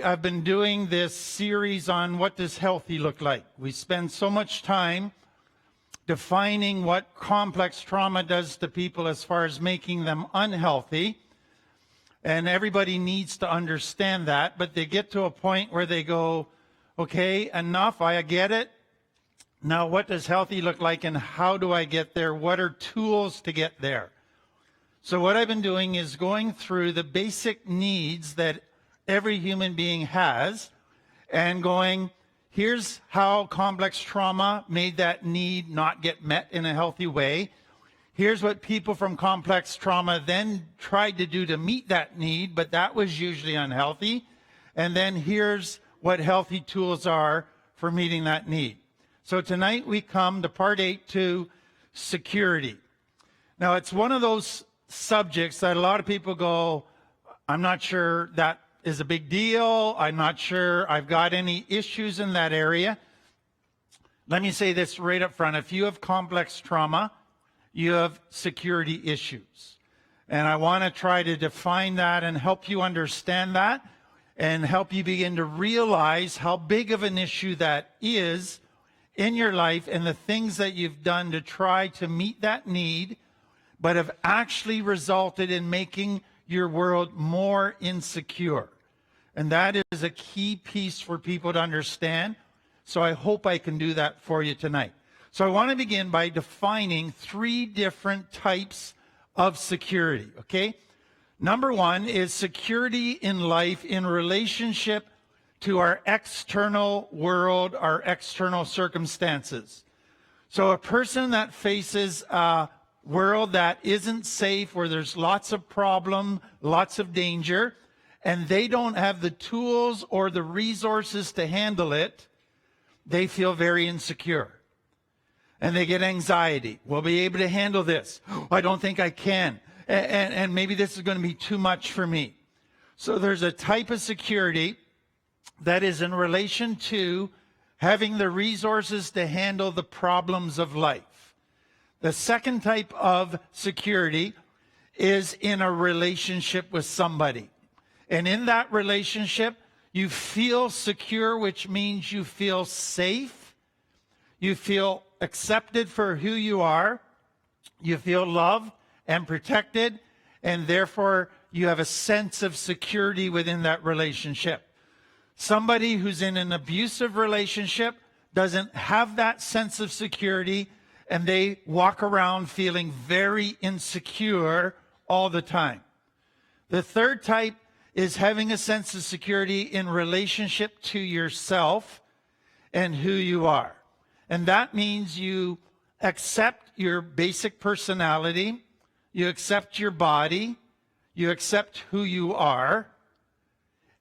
I've been doing this series on what does healthy look like. We spend so much time defining what complex trauma does to people as far as making them unhealthy. And everybody needs to understand that, but they get to a point where they go, okay, enough, I get it. Now, what does healthy look like and how do I get there? What are tools to get there? So what I've been doing is going through the basic needs that every human being has and going, here's how complex trauma made that need not get met in a healthy way. Here's what people from complex trauma then tried to do to meet that need, but that was usually unhealthy. And then here's what healthy tools are for meeting that need. So tonight we come to part 8 to security. Now it's one of those subjects that a lot of people go, I'm not sure that is a big deal. I'm not sure I've got any issues in that area. Let me say this right up front. If you have complex trauma, you have security issues. And I want to try to define that and help you understand that and help you begin to realize how big of an issue that is in your life and the things that you've done to try to meet that need, but have actually resulted in making your world more insecure. And that is a key piece for people to understand. So I hope I can do that for you tonight. So I want to begin by defining 3 different types of security, okay? Number 1 is security in life in relationship to our external world, our external circumstances. So a person that faces a world that isn't safe, where there's lots of problem, lots of danger, and they don't have the tools or the resources to handle it, they feel very insecure. And they get anxiety. Will I be able to handle this? I don't think I can. And maybe this is going to be too much for me. So there's a type of security that is in relation to having the resources to handle the problems of life. The second type of security is in a relationship with somebody. And in that relationship, you feel secure, which means you feel safe. You feel accepted for who you are. You feel loved and protected. And therefore, you have a sense of security within that relationship. Somebody who's in an abusive relationship doesn't have that sense of security, and they walk around feeling very insecure all the time. The third type is having a sense of security in relationship to yourself and who you are. And that means you accept your basic personality, you accept your body, you accept who you are.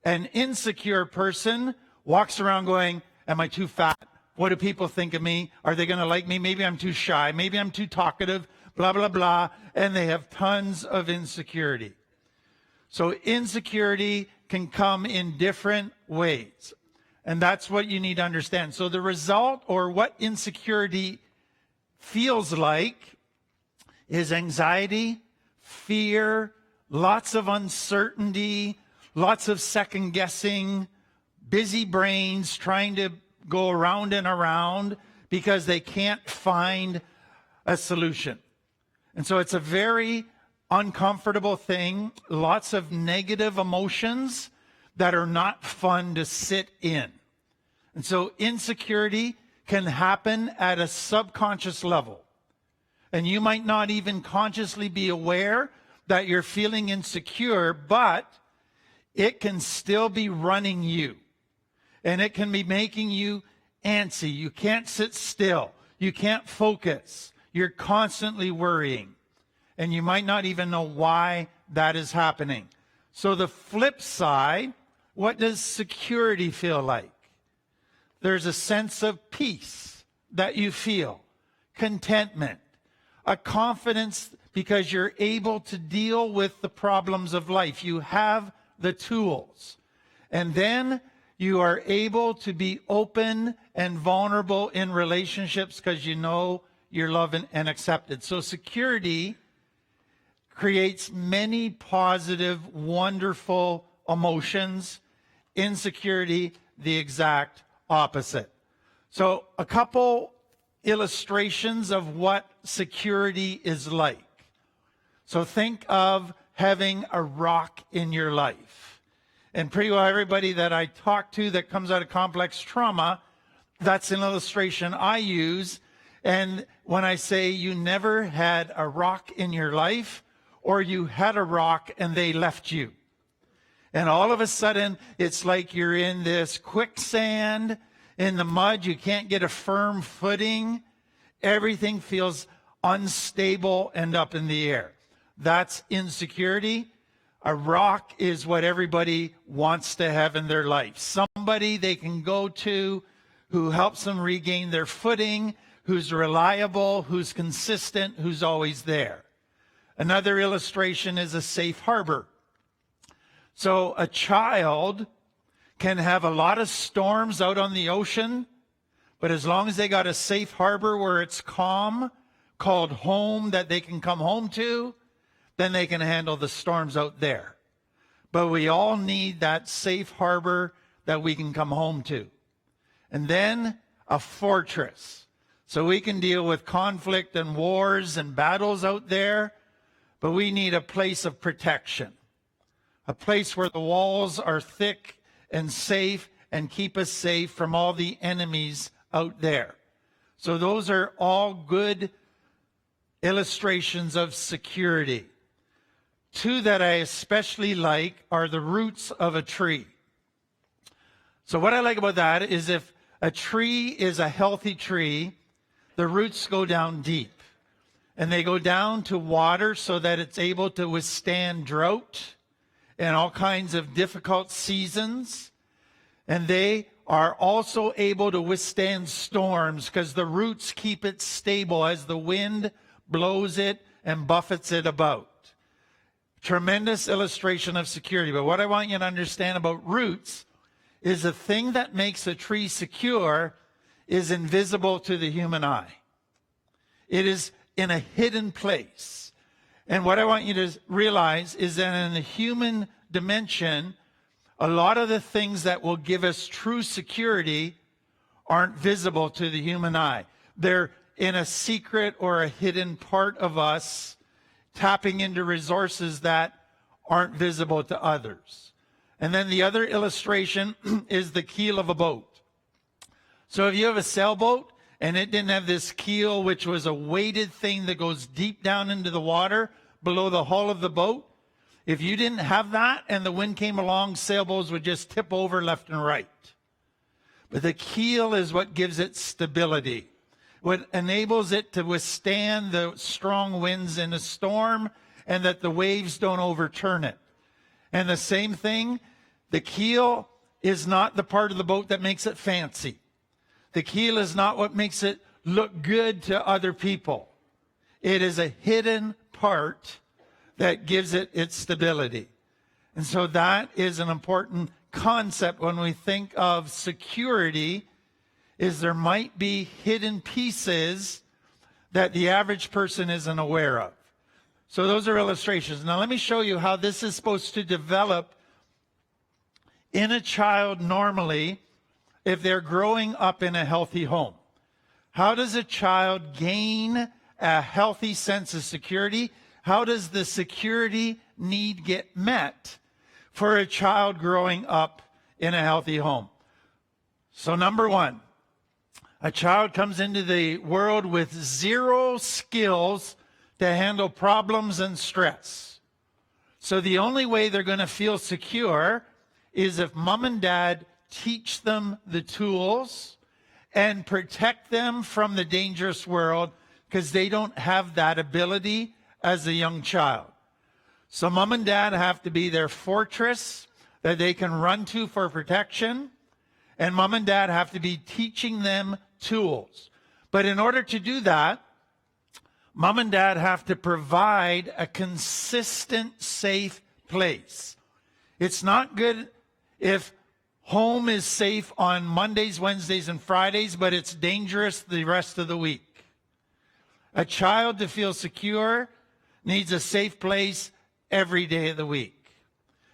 An insecure person walks around going, am I too fat? What do people think of me? Are they going to like me? Maybe I'm too shy. Maybe I'm too talkative, blah, blah, blah. And they have tons of insecurity. So insecurity can come in different ways. And that's what you need to understand. So the result, or what insecurity feels like, is anxiety, fear, lots of uncertainty, lots of second guessing, busy brains trying to go around and around because they can't find a solution. And so it's a very uncomfortable thing, lots of negative emotions that are not fun to sit in. And so insecurity can happen at a subconscious level. And you might not even consciously be aware that you're feeling insecure, but it can still be running you. And it can be making you antsy. You can't sit still. You can't focus. You're constantly worrying. And you might not even know why that is happening. So the flip side, what does security feel like? There's a sense of peace that you feel, contentment, a confidence because you're able to deal with the problems of life. You have the tools. And then you are able to be open and vulnerable in relationships because you know you're loved and accepted. So security creates many positive, wonderful emotions insecurity, the exact opposite. So a couple illustrations of what security is like. So think of having a rock in your life. And pretty well everybody that I talk to that comes out of complex trauma, that's an illustration I use. And when I say you never had a rock in your life, or you had a rock and they left you. And all of a sudden, it's like you're in this quicksand, in the mud. You can't get a firm footing. Everything feels unstable and up in the air. That's insecurity. A rock is what everybody wants to have in their life. Somebody they can go to who helps them regain their footing, who's reliable, who's consistent, who's always there. Another illustration is a safe harbor. So a child can have a lot of storms out on the ocean, but as long as they got a safe harbor where it's calm, called home, that they can come home to, then they can handle the storms out there. But we all need that safe harbor that we can come home to. And then a fortress. So we can deal with conflict and wars and battles out there, but we need a place of protection. A place where the walls are thick and safe and keep us safe from all the enemies out there. So those are all good illustrations of security. Two that I especially like are the roots of a tree. So what I like about that is if a tree is a healthy tree, the roots go down deep. And they go down to water so that it's able to withstand drought and all kinds of difficult seasons. And they are also able to withstand storms because the roots keep it stable as the wind blows it and buffets it about. Tremendous illustration of security. But what I want you to understand about roots is the thing that makes a tree secure is invisible to the human eye. It is in a hidden place. And what I want you to realize is that in the human dimension, a lot of the things that will give us true security aren't visible to the human eye. They're in a secret or a hidden part of us, tapping into resources that aren't visible to others. And then the other illustration is the keel of a boat. So if you have a sailboat and it didn't have this keel, which was a weighted thing that goes deep down into the water below the hull of the boat, if you didn't have that and the wind came along, sailboats would just tip over left and right. But the keel is what gives it stability, what enables it to withstand the strong winds in a storm and that the waves don't overturn it. And the same thing, the keel is not the part of the boat that makes it fancy. The keel is not what makes it look good to other people. It is a hidden part that gives it its stability. And so that is an important concept when we think of security, is there might be hidden pieces that the average person isn't aware of. So those are illustrations. Now let me show you how this is supposed to develop in a child normally if they're growing up in a healthy home. How does a child gain a healthy sense of security? How does the security need get met for a child growing up in a healthy home? So number one, a child comes into the world with zero skills to handle problems and stress. So the only way they're going to feel secure is if mom and dad teach them the tools and protect them from the dangerous world, because they don't have that ability as a young child. So mom and dad have to be their fortress that they can run to for protection, and mom and dad have to be teaching them tools. But in order to do that, mom and dad have to provide a consistent, safe place. It's not good if home is safe on Mondays, Wednesdays, and Fridays, but it's dangerous the rest of the week. A child to feel secure needs a safe place every day of the week.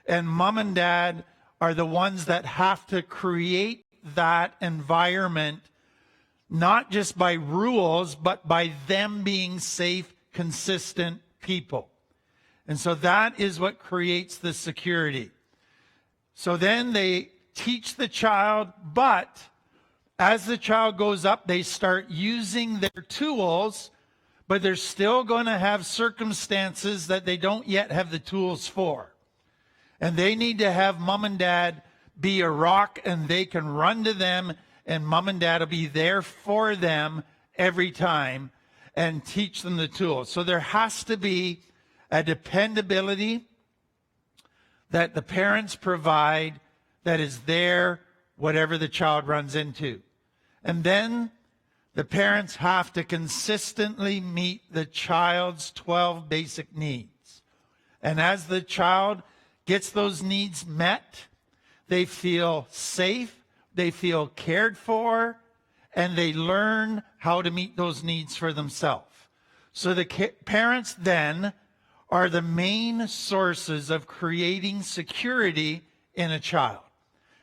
And mom and dad are the ones that have to create that environment, not just by rules, but by them being safe, consistent people. And so that is what creates the security. So then they teach the child, but as the child goes up, they start using their tools, but they're still going to have circumstances that they don't yet have the tools for. And they need to have mom and dad be a rock, and they can run to them, and mom and dad will be there for them every time and teach them the tools. So there has to be a dependability that the parents provide that is there whatever the child runs into. And then the parents have to consistently meet the child's 12 basic needs. And as the child gets those needs met, they feel safe, they feel cared for, and they learn how to meet those needs for themselves. So the parents then are the main sources of creating security in a child.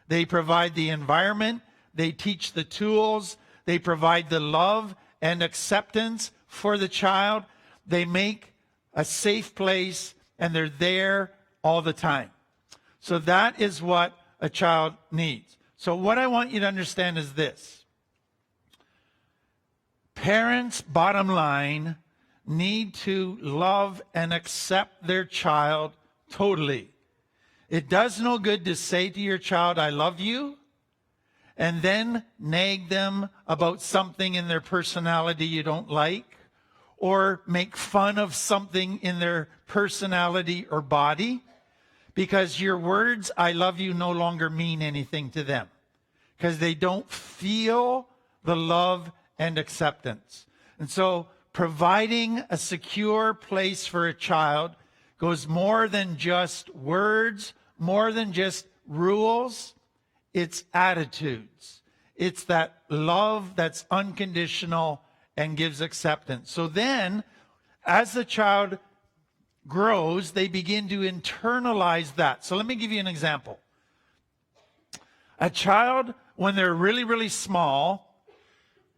They provide the environment, they teach the tools, they provide the love and acceptance for the child. They make a safe place, and they're there all the time. So that is what a child needs. So what I want you to understand is this. Parents, bottom line, need to love and accept their child totally. It does no good to say to your child, I love you, and then nag them about something in their personality you don't like, or make fun of something in their personality or body, because your words, I love you, no longer mean anything to them, because they don't feel the love and acceptance. And so providing a secure place for a child goes more than just words, more than just rules. It's attitudes. It's that love that's unconditional and gives acceptance. So then, as the child grows, they begin to internalize that. So let me give you an example. A child, when they're really, really small,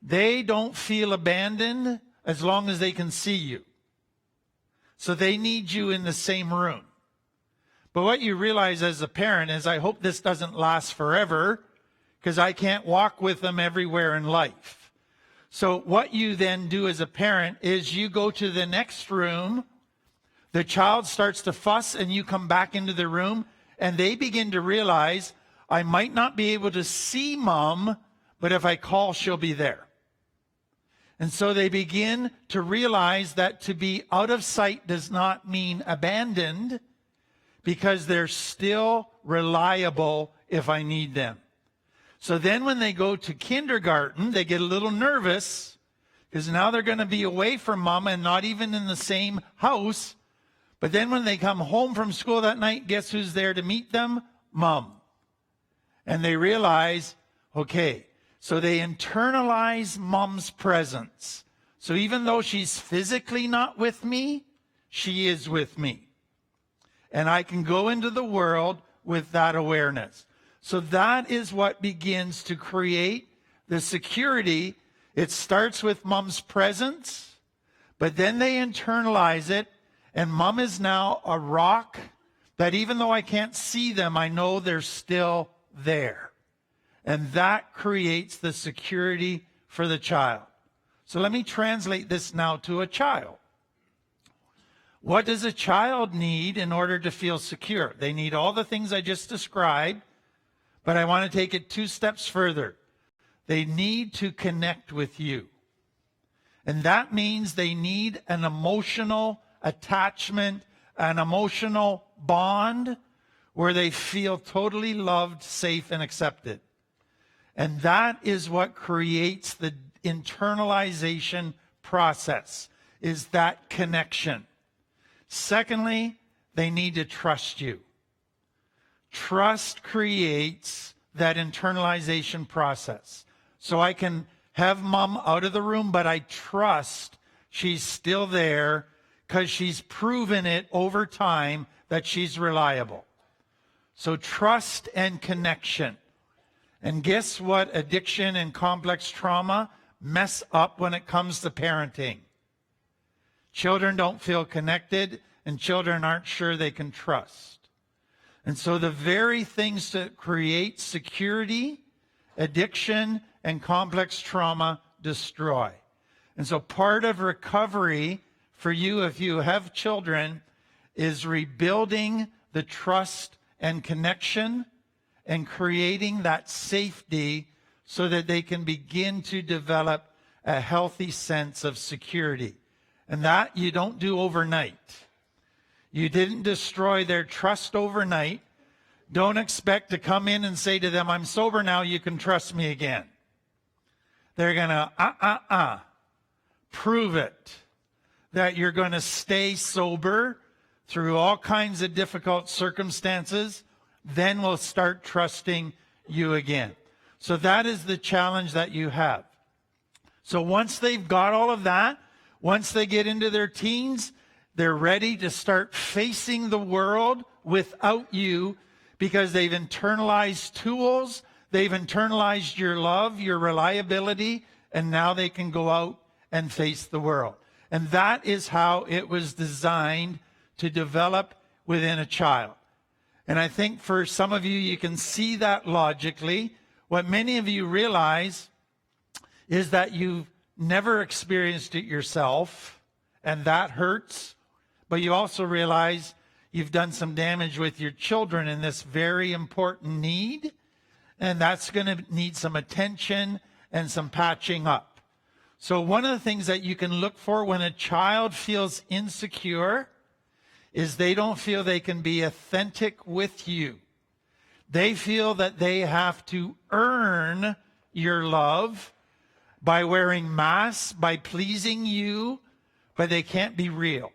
they don't feel abandoned as long as they can see you. So they need you in the same room. But what you realize as a parent is, I hope this doesn't last forever, because I can't walk with them everywhere in life. So what you then do as a parent is you go to the next room, the child starts to fuss, and you come back into the room, and they begin to realize, I might not be able to see mom, but if I call, she'll be there. And so they begin to realize that to be out of sight does not mean abandoned, because they're still reliable if I need them. So then when they go to kindergarten, they get a little nervous, because now they're going to be away from mom and not even in the same house. But then when they come home from school that night, guess who's there to meet them? Mom. And they realize, okay, so they internalize mom's presence. So even though she's physically not with me, she is with me. And I can go into the world with that awareness. So that is what begins to create the security. It starts with mom's presence, but then they internalize it, and mom is now a rock that even though I can't see them, I know they're still there. And that creates the security for the child. So let me translate this now to a child. What does a child need in order to feel secure? They need all the things I just described, but I want to take it 2 steps further. They need to connect with you. And that means they need an emotional attachment, an emotional bond where they feel totally loved, safe, and accepted. And that is what creates the internalization process, is that connection. Secondly, they need to trust you. Trust creates that internalization process. So I can have mom out of the room, but I trust she's still there because she's proven it over time that she's reliable. So trust and connection. And guess what addiction and complex trauma mess up when it comes to parenting? Children don't feel connected, and children aren't sure they can trust. And so the very things that create security, addiction, and complex trauma destroy. And so part of recovery for you, if you have children, is rebuilding the trust and connection and creating that safety so that they can begin to develop a healthy sense of security. And that you don't do overnight. You didn't destroy their trust overnight. Don't expect to come in and say to them, I'm sober now, you can trust me again. They're going to, prove it that you're going to stay sober through all kinds of difficult circumstances. Then we'll start trusting you again. So that is the challenge that you have. So once they've got all of that, once they get into their teens, they're ready to start facing the world without you because they've internalized tools, they've internalized your love, your reliability, and now they can go out and face the world. And that is how it was designed to develop within a child. And I think for some of you, you can see that logically. What many of you realize is that you've never experienced it yourself, and that hurts. But you also realize you've done some damage with your children in this very important need, and that's going to need some attention and some patching up. So one of the things that you can look for when a child feels insecure is they don't feel they can be authentic with you. They feel that they have to earn your love by wearing masks, by pleasing you, but they can't be real.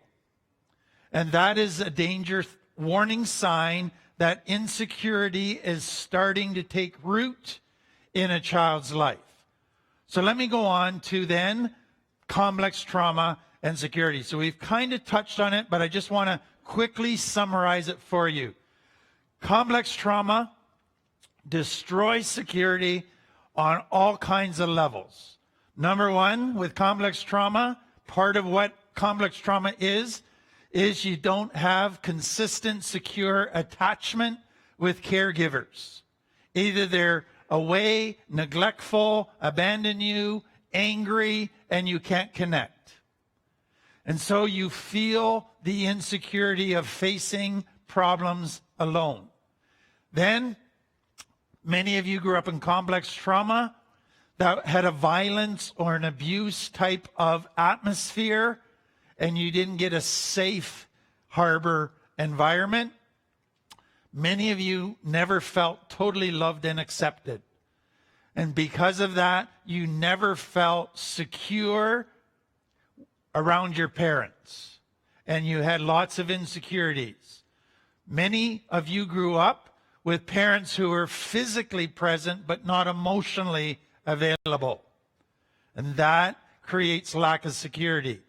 And that is a danger warning sign that insecurity is starting to take root in a child's life. So let me go on to then complex trauma and security. So we've kind of touched on it, but I just want to quickly summarize it for you. Complex trauma destroys security on all kinds of levels. Number one, with complex trauma, part of what complex trauma is you don't have consistent, secure attachment with caregivers. Either they're away, neglectful, abandon you, angry, and you can't connect. And so you feel the insecurity of facing problems alone. Then, many of you grew up in complex trauma that had a violence or an abuse type of atmosphere, and you didn't get a safe harbor environment. Many of you never felt totally loved and accepted. And because of that, you never felt secure around your parents. And you had lots of insecurities. Many of you grew up with parents who were physically present but not emotionally available. And that creates lack of security.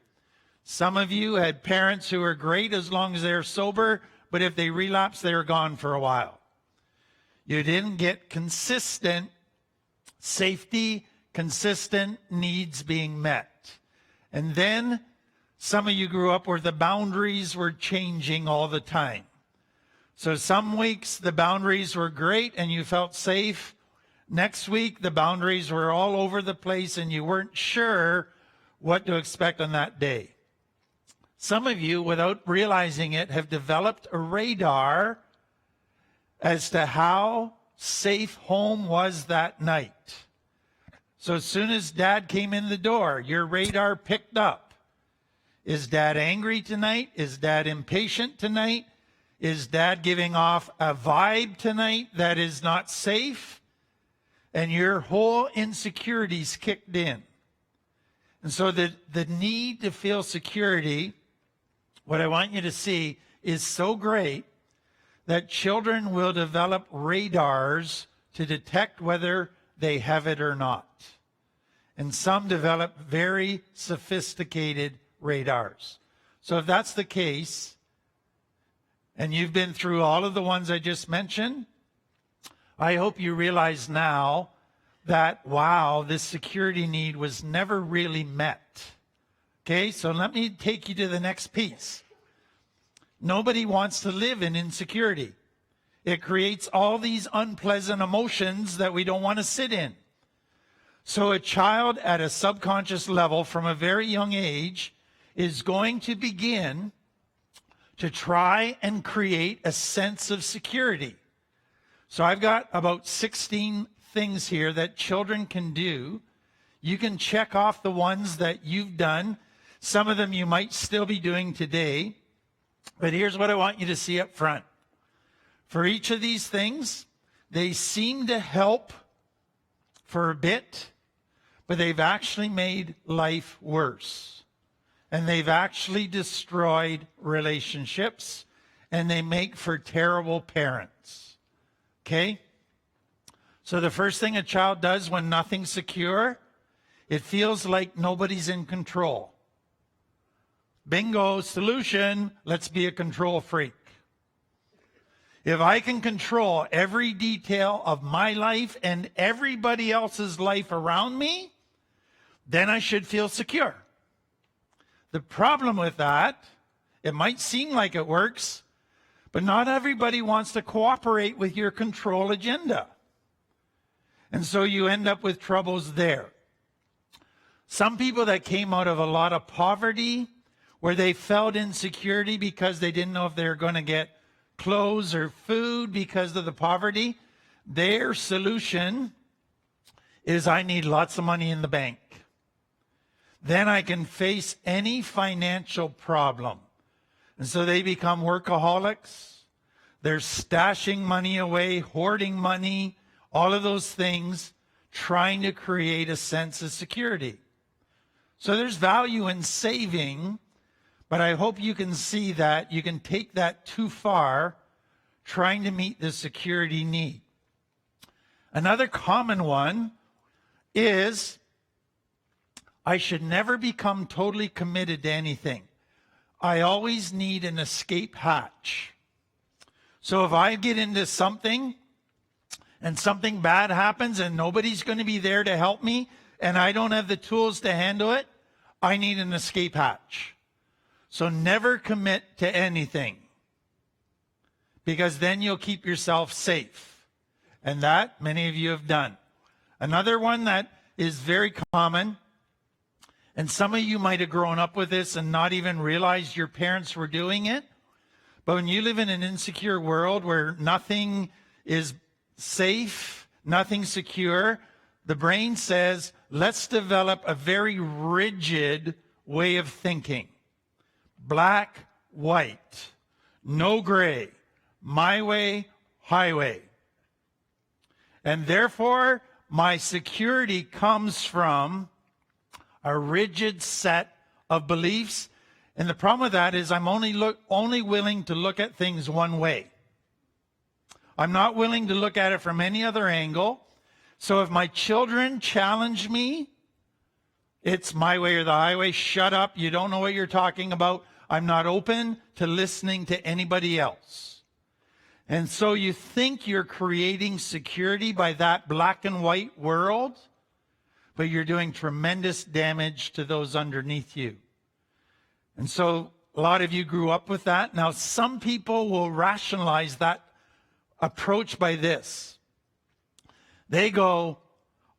Some of you had parents who were great as long as they're sober, but if they relapse, they were gone for a while. You didn't get consistent safety, consistent needs being met. And then some of you grew up where the boundaries were changing all the time. So some weeks the boundaries were great and you felt safe. Next week the boundaries were all over the place and you weren't sure what to expect on that day. Some of you, without realizing it, have developed a radar as to how safe home was that night. So as soon as Dad came in the door, your radar picked up. Is Dad angry tonight? Is Dad impatient tonight? Is Dad giving off a vibe tonight that is not safe? And your whole insecurities kicked in. And so the need to feel security, what I want you to see, is so great that children will develop radars to detect whether they have it or not. And some develop very sophisticated radars. So if that's the case, and you've been through all of the ones I just mentioned, I hope you realize now that, wow, this security need was never really met. Okay, so let me take you to the next piece. Nobody wants to live in insecurity. It creates all these unpleasant emotions that we don't want to sit in. So a child at a subconscious level from a very young age is going to begin to try and create a sense of security. So I've got about 16 things here that children can do. You can check off the ones that you've done. Some of them you might still be doing today. But here's what I want you to see up front. For each of these things, they seem to help for a bit, but they've actually made life worse. And they've actually destroyed relationships, and they make for terrible parents. Okay? So the first thing a child does when nothing's secure, it feels like nobody's in control. Bingo, solution, let's be a control freak. If I can control every detail of my life and everybody else's life around me, then I should feel secure. The problem with that, it might seem like it works, but not everybody wants to cooperate with your control agenda. And so you end up with troubles there. Some people that came out of a lot of poverty, where they felt insecurity because they didn't know if they were going to get clothes or food because of the poverty, their solution is, I need lots of money in the bank. Then I can face any financial problem. And so they become workaholics. They're stashing money away, hoarding money, all of those things, trying to create a sense of security. So there's value in saving, but I hope you can see that you can take that too far, trying to meet the security need. Another common one is, I should never become totally committed to anything. I always need an escape hatch. So if I get into something and something bad happens and nobody's going to be there to help me and I don't have the tools to handle it, I need an escape hatch. So never commit to anything, because then you'll keep yourself safe. And that many of you have done. Another one that is very common, and some of you might have grown up with this and not even realized your parents were doing it, but when you live in an insecure world where nothing is safe, nothing secure, the brain says, let's develop a very rigid way of thinking. Black, white, no gray, my way, highway. And therefore, my security comes from a rigid set of beliefs. And the problem with that is I'm only willing to look at things one way. I'm not willing to look at it from any other angle. So if my children challenge me, it's my way or the highway. Shut up. You don't know what you're talking about. I'm not open to listening to anybody else. And so you think you're creating security by that black and white world, but you're doing tremendous damage to those underneath you. And so a lot of you grew up with that. Now, some people will rationalize that approach by this. They go,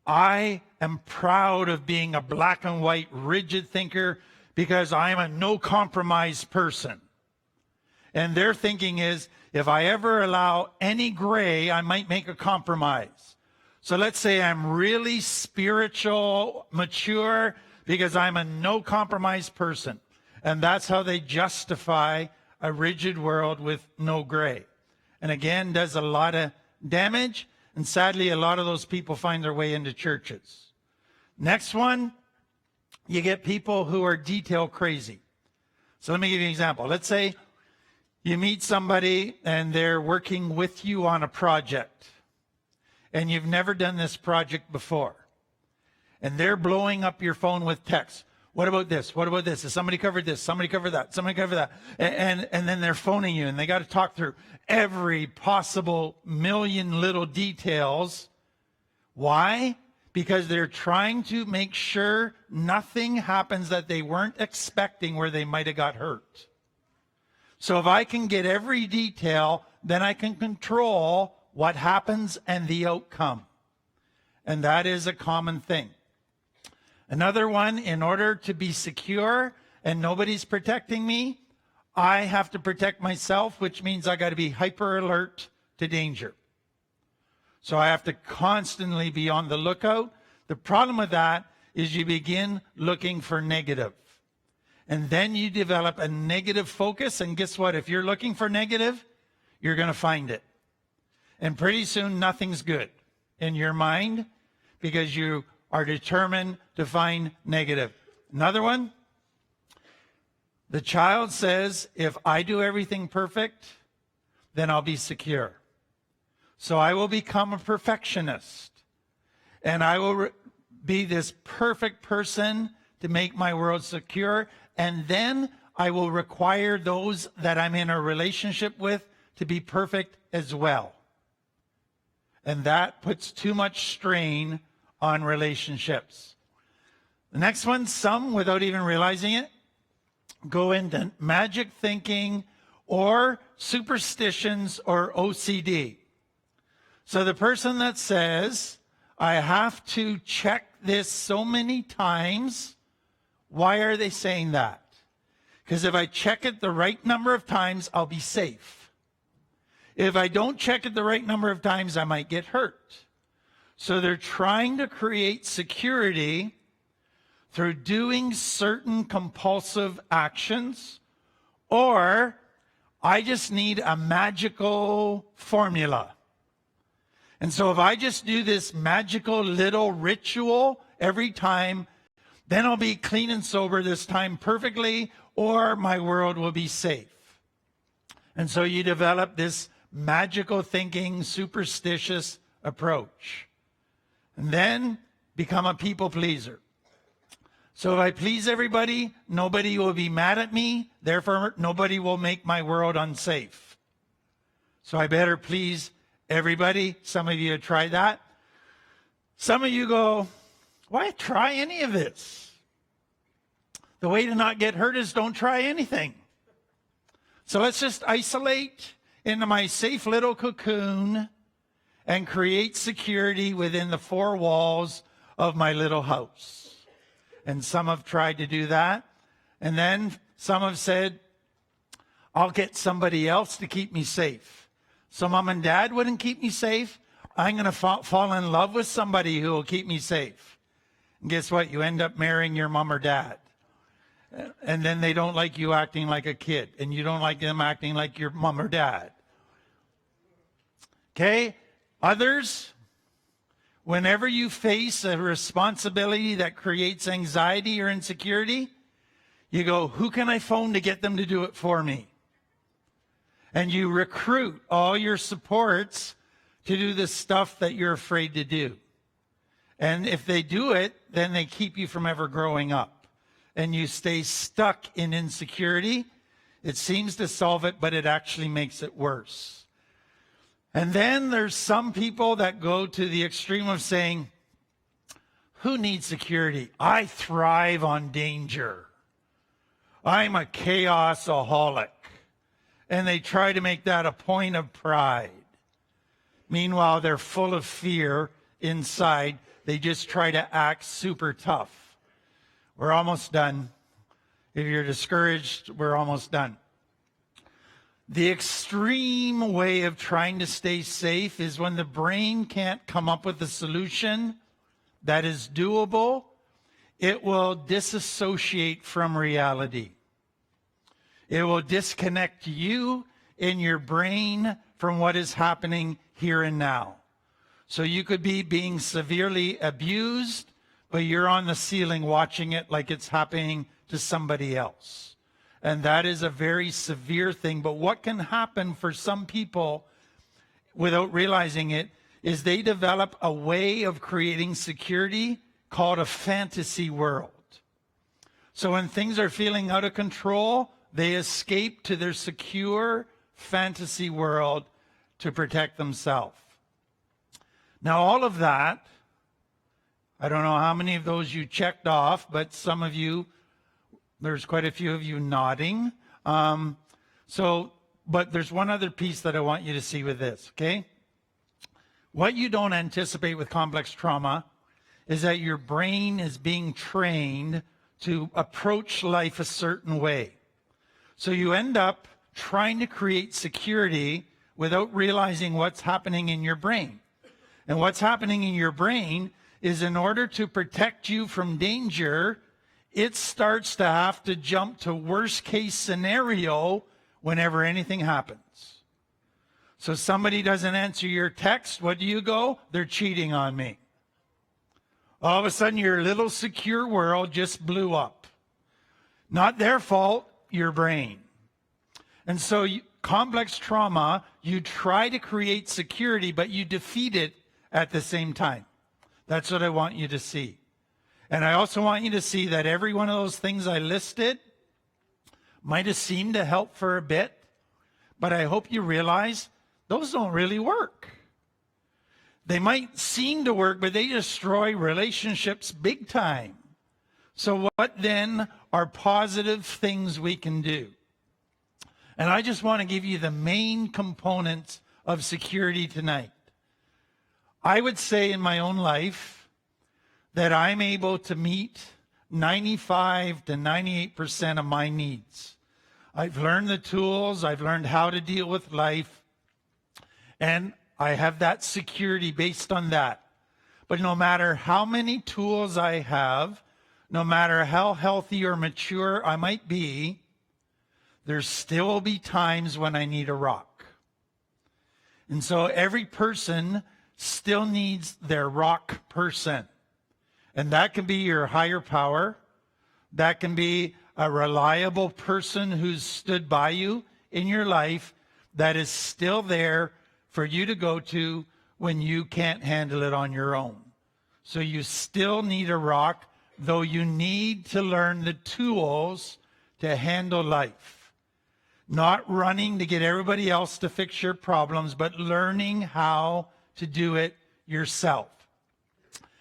I am proud of being a black and white rigid thinker because I'm a no compromise person. And their thinking is, if I ever allow any gray, I might make a compromise. So let's say I'm really spiritual, mature, because I'm a no compromise person. And that's how they justify a rigid world with no gray. And again, does a lot of damage. And sadly, a lot of those people find their way into churches. Next one, you get people who are detail crazy. So let me give you an example. Let's say you meet somebody and they're working with you on a project. And you've never done this project before. And they're blowing up your phone with texts. What about this? What about this? Has somebody covered this? Somebody covered that? Somebody covered that? And then they're phoning you, and they got to talk through every possible million little details. Why? Because they're trying to make sure nothing happens that they weren't expecting where they might have got hurt. So if I can get every detail, then I can control what happens and the outcome. And that is a common thing. Another one, in order to be secure and nobody's protecting me, I have to protect myself, which means I got to be hyper alert to danger. So I have to constantly be on the lookout. The problem with that is you begin looking for negative. And then you develop a negative focus. And guess what? If you're looking for negative, you're going to find it. And pretty soon, nothing's good in your mind because you are determined to find negative. Another one, the child says, if I do everything perfect, then I'll be secure. So I will become a perfectionist. And I will be this perfect person to make my world secure. And then I will require those that I'm in a relationship with to be perfect as well. And that puts too much strain on relationships. The next one, some, without even realizing it, go into magic thinking or superstitions or OCD. So the person that says, I have to check this so many times, why are they saying that? Because if I check it the right number of times, I'll be safe. If I don't check it the right number of times, I might get hurt. So they're trying to create security through doing certain compulsive actions, or I just need a magical formula. And so if I just do this magical little ritual every time, then I'll be clean and sober this time perfectly, or my world will be safe. And so you develop this magical thinking, superstitious approach. And then become a people pleaser. So if I please everybody, nobody will be mad at me. Therefore, nobody will make my world unsafe. So I better please everybody. Some of you have tried that. Some of you go, why try any of this? The way to not get hurt is don't try anything. So let's just isolate into my safe little cocoon and create security within the four walls of my little house. And some have tried to do that. And then some have said, I'll get somebody else to keep me safe. So mom and dad wouldn't keep me safe. I'm going to fall in love with somebody who will keep me safe. And guess what? You end up marrying your mom or dad. And then they don't like you acting like a kid. And you don't like them acting like your mom or dad. Okay? Others, whenever you face a responsibility that creates anxiety or insecurity, you go, who can I phone to get them to do it for me? And you recruit all your supports to do the stuff that you're afraid to do. And if they do it, then they keep you from ever growing up. And you stay stuck in insecurity. It seems to solve it, but it actually makes it worse. And then there's some people that go to the extreme of saying, who needs security? I thrive on danger. I'm a chaosaholic. And they try to make that a point of pride. Meanwhile, they're full of fear inside. They just try to act super tough. We're almost done. If you're discouraged, we're almost done. The extreme way of trying to stay safe is when the brain can't come up with a solution that is doable, it will disassociate from reality. It will disconnect you in your brain from what is happening here and now. So you could be being severely abused, but you're on the ceiling watching it like it's happening to somebody else. And that is a very severe thing. But what can happen for some people without realizing it is they develop a way of creating security called a fantasy world. So when things are feeling out of control, they escape to their secure fantasy world to protect themselves. Now, all of that, I don't know how many of those you checked off, but some of you, there's quite a few of you nodding. But there's one other piece that I want you to see with this, okay? What you don't anticipate with complex trauma is that your brain is being trained to approach life a certain way. So you end up trying to create security without realizing what's happening in your brain. And what's happening in your brain is, in order to protect you from danger, it starts to have to jump to worst case scenario whenever anything happens. So somebody doesn't answer your text, what do you go? They're cheating on me. All of a sudden, your little secure world just blew up. Not their fault, your brain. And so complex trauma, you try to create security, but you defeat it at the same time. That's what I want you to see. And I also want you to see that every one of those things I listed might have seemed to help for a bit, but I hope you realize those don't really work. They might seem to work, but they destroy relationships big time. So what then are positive things we can do? And I just want to give you the main components of security tonight. I would say in my own life that I'm able to meet 95 to 98% of my needs. I've learned the tools, I've learned how to deal with life, and I have that security based on that. But no matter how many tools I have, no matter how healthy or mature I might be, there still will be times when I need a rock. And so every person still needs their rock person. And that can be your higher power. That can be a reliable person who's stood by you in your life that is still there for you to go to when you can't handle it on your own. So you still need a rock, though you need to learn the tools to handle life. Not running to get everybody else to fix your problems, but learning how to do it yourself.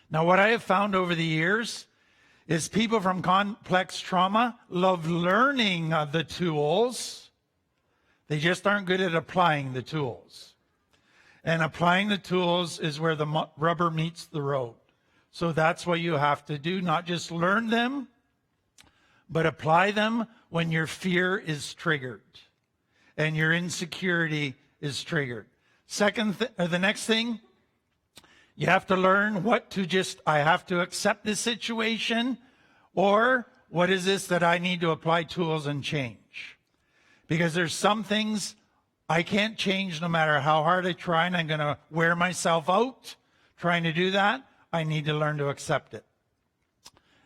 Now, what I have found over the years is people from complex trauma love learning the tools. They just aren't good at applying the tools. And applying the tools is where the rubber meets the road. So that's what you have to do, not just learn them, but apply them when your fear is triggered and your insecurity is triggered. The next thing, you have to learn what to I have to accept this situation, or what is this that I need to apply tools and change? Because there's some things I can't change no matter how hard I try, and I'm going to wear myself out trying to do that. I need to learn to accept it.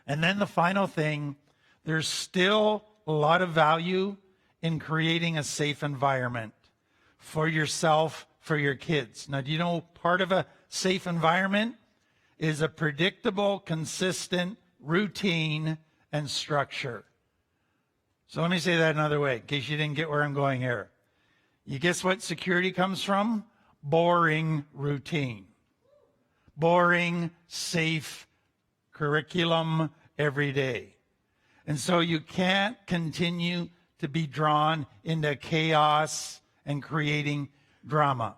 And then the final thing, there's still a lot of value in creating a safe environment for yourself, for your kids. Now, do you know part of a safe environment is a predictable, consistent routine and structure? So let me say that another way, in case you didn't get where I'm going here. You guess what security comes from? Boring routine. Boring, safe curriculum every day. And so you can't continue to be drawn into chaos and creating drama.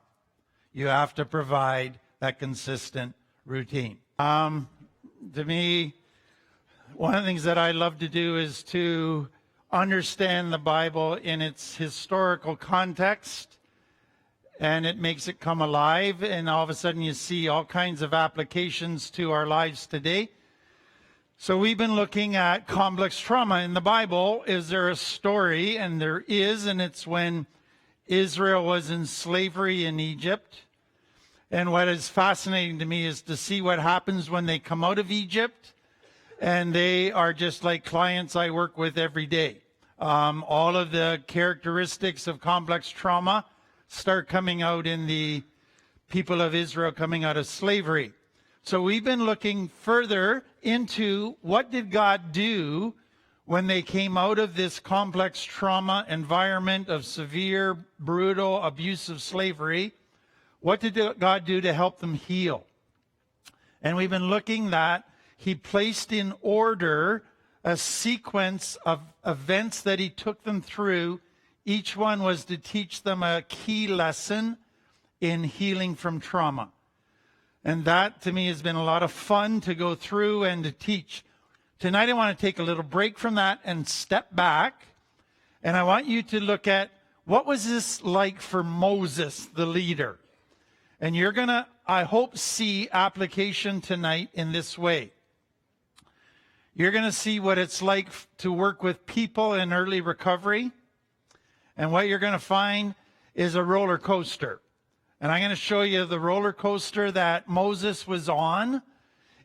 You have to provide that consistent routine. To me, one of the things that I love to do is to understand the Bible in its historical context, and it makes it come alive, and all of a sudden you see all kinds of applications to our lives today. So we've been looking at complex trauma in the Bible. Is there a story? And there is, and it's when Israel was in slavery in Egypt. And what is fascinating to me is to see what happens when they come out of Egypt, and they are just like clients I work with every day. All of the characteristics of complex trauma start coming out in the people of Israel coming out of slavery. So we've been looking further into what did God do when they came out of this complex trauma environment of severe, brutal, abusive slavery, what did God do to help them heal? And we've been looking that he placed in order a sequence of events that he took them through. Each one was to teach them a key lesson in healing from trauma. And that, to me, has been a lot of fun to go through and to teach. Tonight, I want to take a little break from that and step back. And I want you to look at what was this like for Moses, the leader. And you're going to, I hope, see application tonight in this way. You're going to see what it's like to work with people in early recovery. And what you're going to find is a roller coaster. And I'm going to show you the roller coaster that Moses was on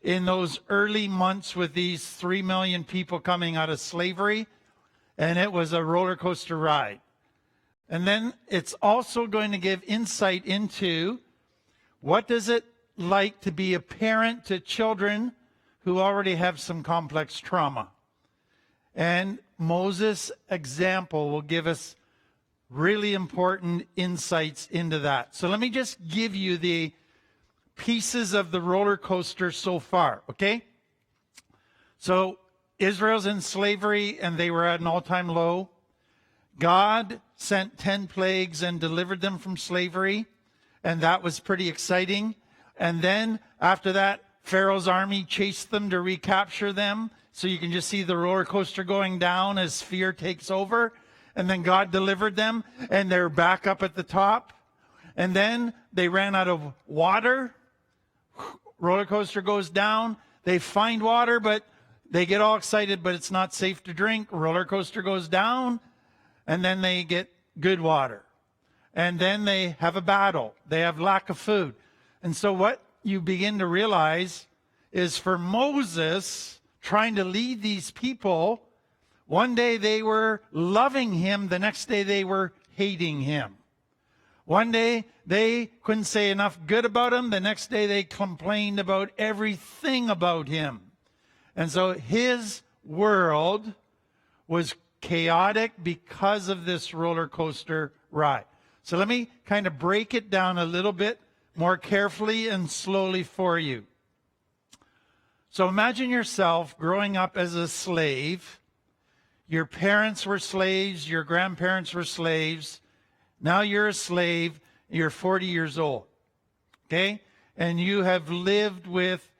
in those early months with these 3 million people coming out of slavery. And it was a roller coaster ride. And then it's also going to give insight into what does it like to be a parent to children who already have some complex trauma. And Moses' example will give us really important insights into that. So let me just give you the pieces of the roller coaster so far, okay? So Israel's in slavery and they were at an all-time low. God sent 10 plagues and delivered them from slavery, and that was pretty exciting. And then after that, Pharaoh's army chased them to recapture them. So you can just see the roller coaster going down as fear takes over. And then God delivered them, and they're back up at the top. And then they ran out of water. Roller coaster goes down. They find water, but they get all excited, but it's not safe to drink. Roller coaster goes down, and then they get good water. And then they have a battle. They have lack of food. And so what you begin to realize is for Moses trying to lead these people, one day they were loving him, the next day they were hating him. One day they couldn't say enough good about him, the next day they complained about everything about him. And so his world was chaotic because of this roller coaster ride. So let me kind of break it down a little bit more carefully and slowly for you. So imagine yourself growing up as a slave. Your parents were slaves, your grandparents were slaves. Now you're a slave, you're 40 years old. Okay? And you have lived with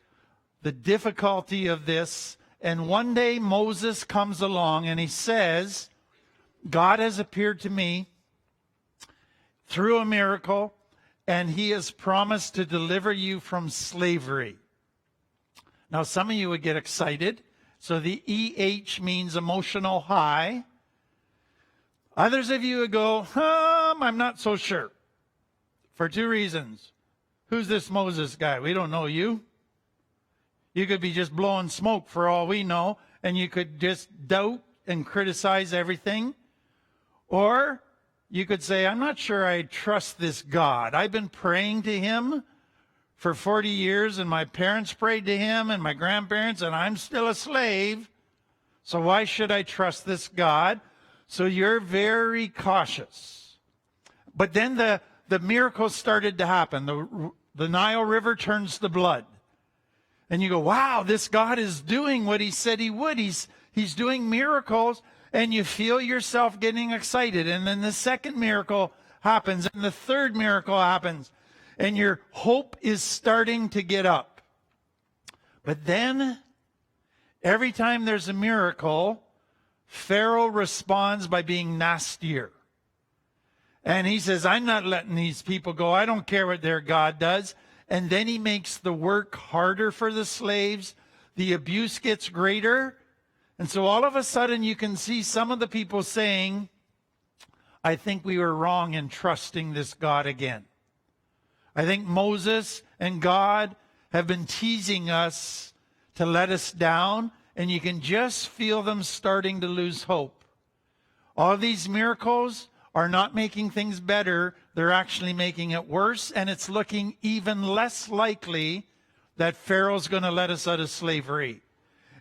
the difficulty of this. And one day Moses comes along and he says, God has appeared to me through a miracle, and he has promised to deliver you from slavery. Now, some of you would get excited. So the EH means emotional high. Others of you would go, I'm not so sure. For two reasons. Who's this Moses guy? We don't know you. You could be just blowing smoke for all we know, and you could just doubt and criticize everything. Or you could say, I'm not sure I trust this God. I've been praying to him for 40 years, and my parents prayed to him, and my grandparents, and I'm still a slave. So why should I trust this God? So you're very cautious. But then the miracles started to happen. The Nile River turns to blood. And you go, wow, this God is doing what he said he would. He's doing miracles. And you feel yourself getting excited. And then the second miracle happens. And the third miracle happens. And your hope is starting to get up. But then, every time there's a miracle, Pharaoh responds by being nastier. And he says, I'm not letting these people go. I don't care what their God does. And then he makes the work harder for the slaves. The abuse gets greater. And so all of a sudden you can see some of the people saying, I think we were wrong in trusting this God again. I think Moses and God have been teasing us to let us down, and you can just feel them starting to lose hope. All these miracles are not making things better. They're actually making it worse, and it's looking even less likely that Pharaoh's going to let us out of slavery.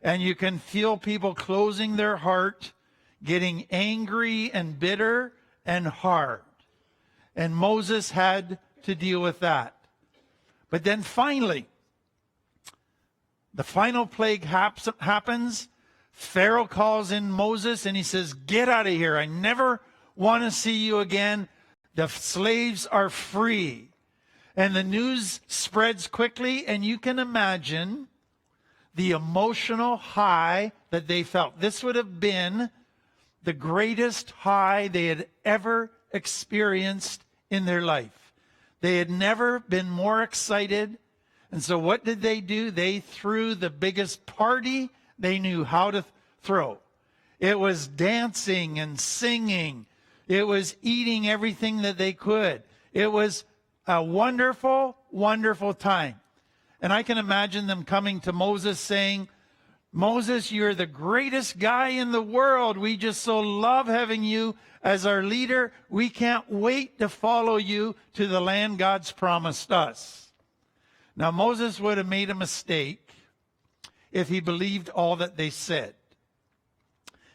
And you can feel people closing their heart, getting angry and bitter and hard. And Moses had to deal with that. But then finally, the final plague happens. Pharaoh calls in Moses and he says, "Get out of here. I never want to see you again. The slaves are free." And the news spreads quickly, and you can imagine the emotional high that they felt. This would have been the greatest high they had ever experienced in their life. They had never been more excited. And so what did they do? They threw the biggest party they knew how to throw. It was dancing and singing. It was eating everything that they could. It was a wonderful, wonderful time. And I can imagine them coming to Moses saying, "Moses, you're the greatest guy in the world. We just so love having you as our leader. We can't wait to follow you to the land God's promised us." Now, Moses would have made a mistake if he believed all that they said.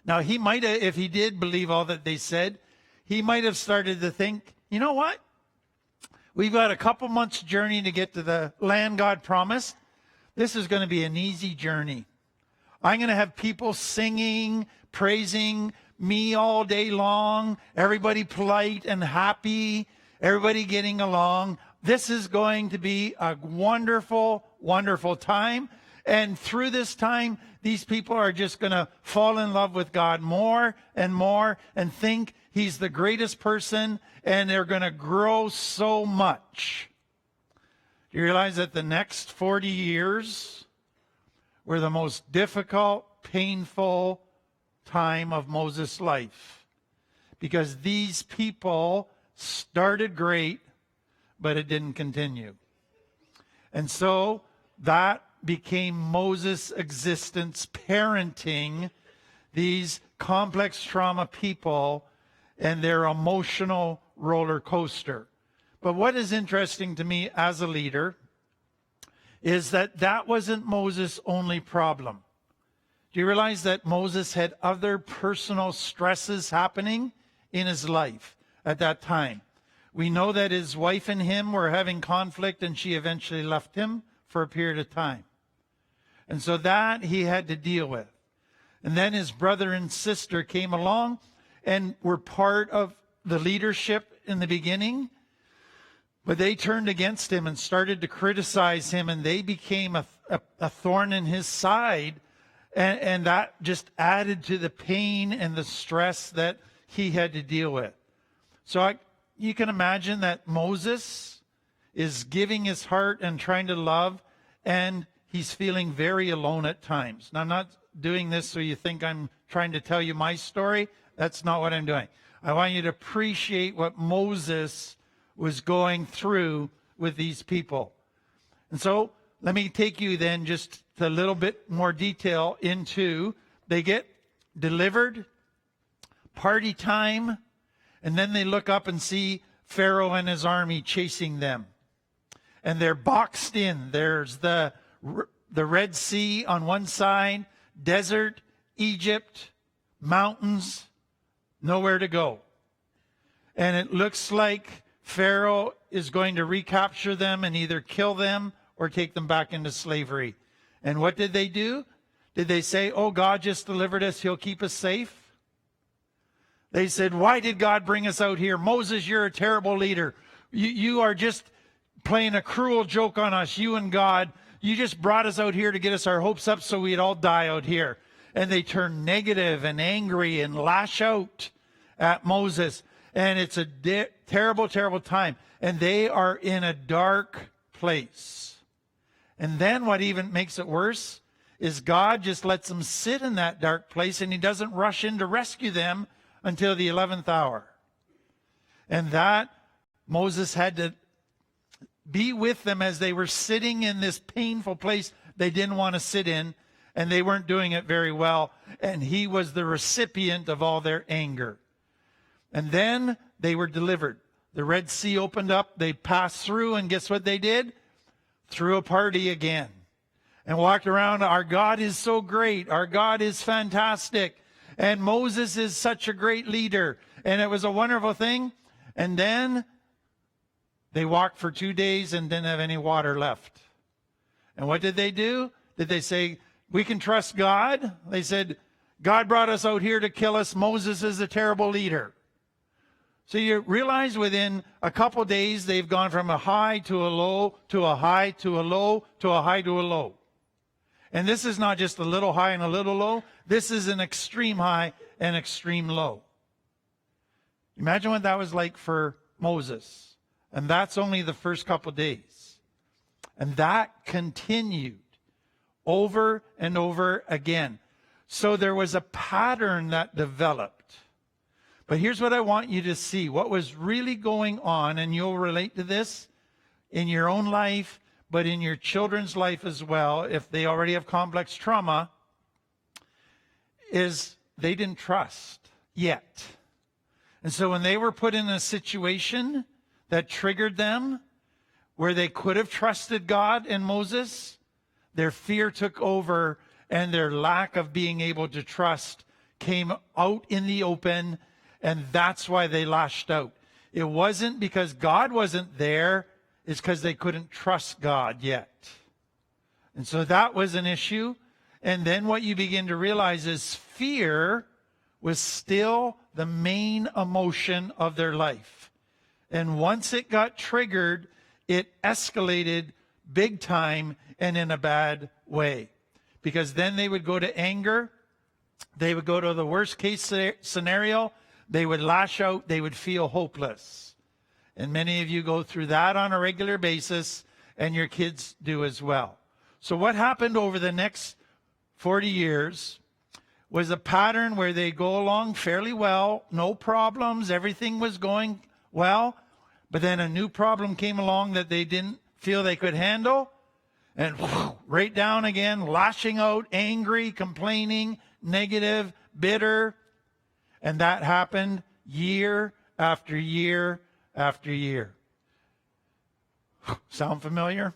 Now, he might have, if he did believe all that they said, he might have started to think, you know what? We've got a couple months' journey to get to the land God promised. This is going to be an easy journey. I'm going to have people singing, praising me all day long, everybody polite and happy, everybody getting along. This is going to be a wonderful, wonderful time. And through this time, these people are just going to fall in love with God more and more and think He's the greatest person, and they're going to grow so much. Do you realize that the next 40 years were the most difficult, painful time of Moses' life? Because these people started great, but it didn't continue. And so that became Moses' existence, parenting these complex trauma people and their emotional roller coaster. But what is interesting to me as a leader is that that wasn't Moses' only problem. Do you realize that Moses had other personal stresses happening in his life at that time? We know that his wife and him were having conflict, and she eventually left him for a period of time. And so that he had to deal with. And then his brother and sister came along and were part of the leadership in the beginning, but they turned against him and started to criticize him, and they became a thorn in his side, and that just added to the pain and the stress that he had to deal with. So you can imagine that Moses is giving his heart and trying to love, and he's feeling very alone at times. Now, I'm not doing this so you think I'm trying to tell you my story. That's not what I'm doing. I want you to appreciate what Moses was going through with these people. And so let me take you then just a little bit more detail into, they get delivered, party time, and then they look up and see Pharaoh and his army chasing them. And they're boxed in. There's the Red Sea on one side, desert, Egypt, mountains, nowhere to go. And it looks like Pharaoh is going to recapture them and either kill them or take them back into slavery. And what did they do? Did they say, "Oh, God just delivered us, He'll keep us safe"? They said, "Why did God bring us out here? Moses, you're a terrible leader. You are just playing a cruel joke on us, you and God. You just brought us out here to get us our hopes up so we'd all die out here." And they turn negative and angry and lash out at Moses. And it's a terrible, terrible time. And they are in a dark place. And then what even makes it worse is God just lets them sit in that dark place, and He doesn't rush in to rescue them until the 11th hour. And that Moses had to be with them as they were sitting in this painful place they didn't want to sit in, and they weren't doing it very well, and he was the recipient of all their anger. And then they were delivered. The Red Sea opened up, they passed through, and guess what they did? Threw a party again. and walked around, our God is so great, our God is fantastic, and Moses is such a great leader, and it was a wonderful thing. And then they walked for 2 days and didn't have any water left. And what did they do? Did they say, we can trust God? They said, God brought us out here to kill us. Moses is a terrible leader. So you realize within a couple days, they've gone from a high to a low, to a high to a low, to a high to a low. And this is not just a little high and a little low. This is an extreme high and extreme low. Imagine what that was like for Moses. And that's only the first couple days. And that continued over and over again. So there was a pattern that developed. But here's what I want you to see. What was really going on, and you'll relate to this in your own life, but in your children's life as well, if they already have complex trauma, is they didn't trust yet. And so when they were put in a situation that triggered them, where they could have trusted God and Moses, their fear took over, and their lack of being able to trust came out in the open, and that's why they lashed out. It wasn't because God wasn't there, it's because they couldn't trust God yet. And so that was an issue. And then what you begin to realize is fear was still the main emotion of their life. And once it got triggered, it escalated big time and in a bad way. Because then they would go to anger. They would go to the worst case scenario. They would lash out. They would feel hopeless. And many of you go through that on a regular basis, and your kids do as well. So what happened over the next 40 years was a pattern where they go along fairly well, no problems, everything was going well, but then a new problem came along that they didn't feel they could handle, and right down again, lashing out, angry, complaining, negative, bitter. And that happened year after year after year. Sound familiar?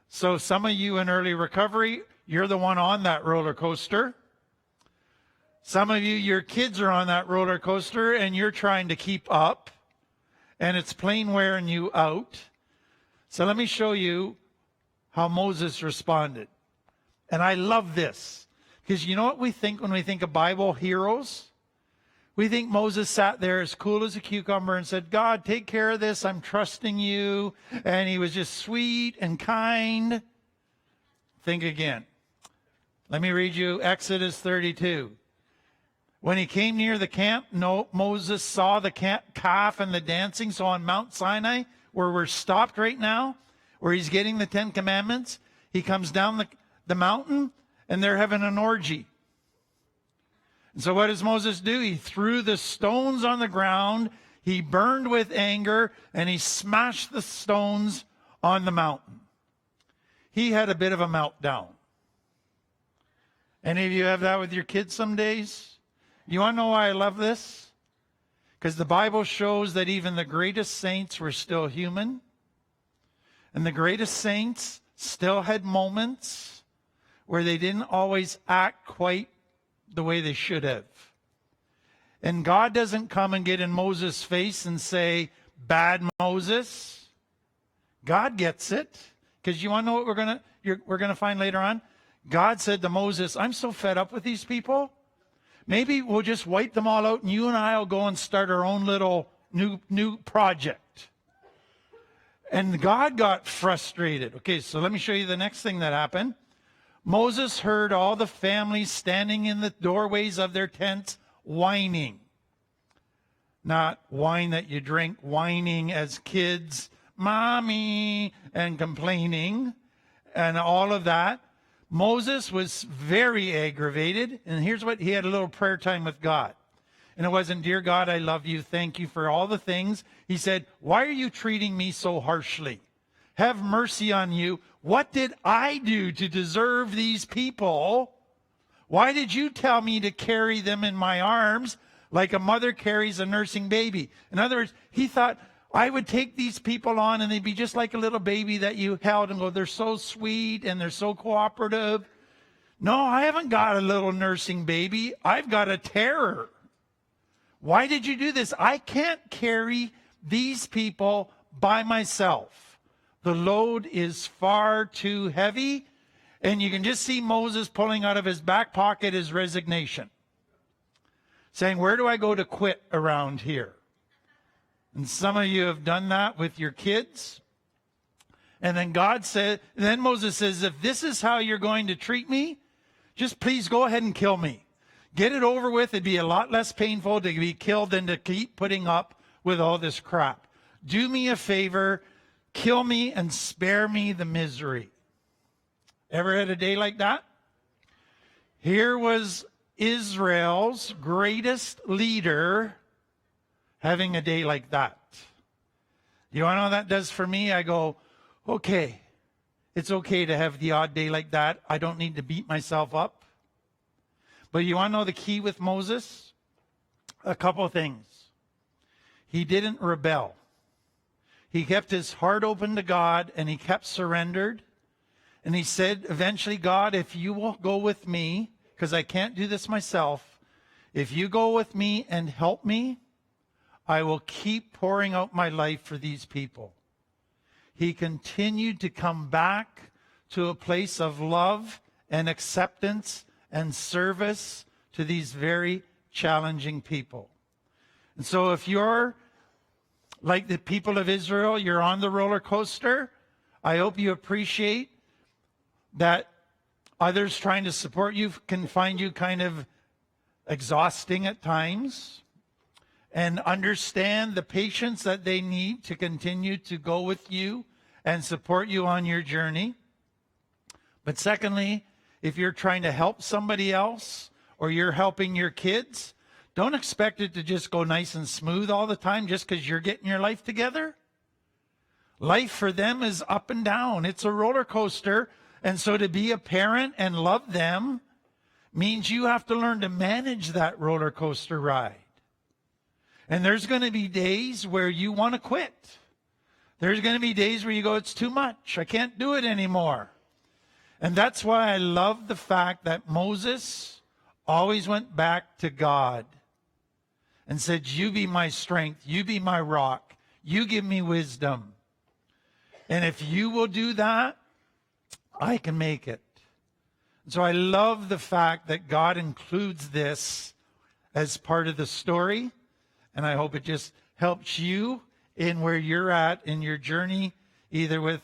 So some of you in early recovery, you're the one on that roller coaster. Some of you, your kids are on that roller coaster and you're trying to keep up, and it's plain wearing you out. So let me show you how Moses responded. And I love this, because you know what we think when we think of Bible heroes? We think Moses sat there as cool as a cucumber and said, God, take care of this. I'm trusting you. And he was just sweet and kind. Think again. Let me read you Exodus 32. When he came near the camp, Moses saw the calf and the dancing. So on Mount Sinai, where we're stopped right now, where he's getting the 10 Commandments, he comes down the mountain and they're having an orgy. And so what does Moses do? He threw the stones on the ground, he burned with anger, and he smashed the stones on the mountain. He had a bit of a meltdown. Any of you have that with your kids some days? You want to know why I love this? Because the Bible shows that even the greatest saints were still human. And the greatest saints still had moments where they didn't always act quite the way they should have. And God doesn't come and get in Moses' face and say, bad Moses. God gets it. Because you want to know what we're going to find later on? God said to Moses, I'm so fed up with these people. Maybe we'll just wipe them all out and you and I will go and start our own little new project. And God got frustrated. Okay, so let me show you the next thing that happened. Moses heard all the families standing in the doorways of their tents whining. Not wine that you drink, whining as kids, mommy, and complaining, and all of that. Moses was very aggravated, and here's what he had: a little prayer time with God. And it wasn't, dear God, I love you, thank you for all the things. He said, why are you treating me so harshly? Have mercy on you. What did I do to deserve these people? Why did you tell me to carry them in my arms like a mother carries a nursing baby? In other words, he thought, I would take these people on and they'd be just like a little baby that you held and go, they're so sweet and they're so cooperative. No, I haven't got a little nursing baby. I've got a terror. Why did you do this? I can't carry these people by myself. The load is far too heavy. And you can just see Moses pulling out of his back pocket his resignation, saying, where do I go to quit around here? And some of you have done that with your kids. And then then Moses says, if this is how you're going to treat me, just please go ahead and kill me. Get it over with. It'd be a lot less painful to be killed than to keep putting up with all this crap. Do me a favor, kill me and spare me the misery. Ever had a day like that? Here was Israel's greatest leader having a day like that. You want to know what that does for me? I go, okay, it's okay to have the odd day like that. I don't need to beat myself up. But you want to know the key with Moses? A couple things. He didn't rebel. He kept his heart open to God and he kept surrendered. And he said, eventually, God, if you will go with me, because I can't do this myself, if you go with me and help me, I will keep pouring out my life for these people. He continued to come back to a place of love and acceptance and service to these very challenging people. And so if you're like the people of Israel, you're on the roller coaster, I hope you appreciate that others trying to support you can find you kind of exhausting at times, and understand the patience that they need to continue to go with you and support you on your journey. But secondly, if you're trying to help somebody else or you're helping your kids, don't expect it to just go nice and smooth all the time just because you're getting your life together. Life for them is up and down. It's a roller coaster. And so to be a parent and love them means you have to learn to manage that roller coaster ride. And there's going to be days where you want to quit. There's going to be days where you go, it's too much. I can't do it anymore. And that's why I love the fact that Moses always went back to God and said, you be my strength. You be my rock. You give me wisdom. And if you will do that, I can make it. So I love the fact that God includes this as part of the story. And I hope it just helps you in where you're at in your journey, either with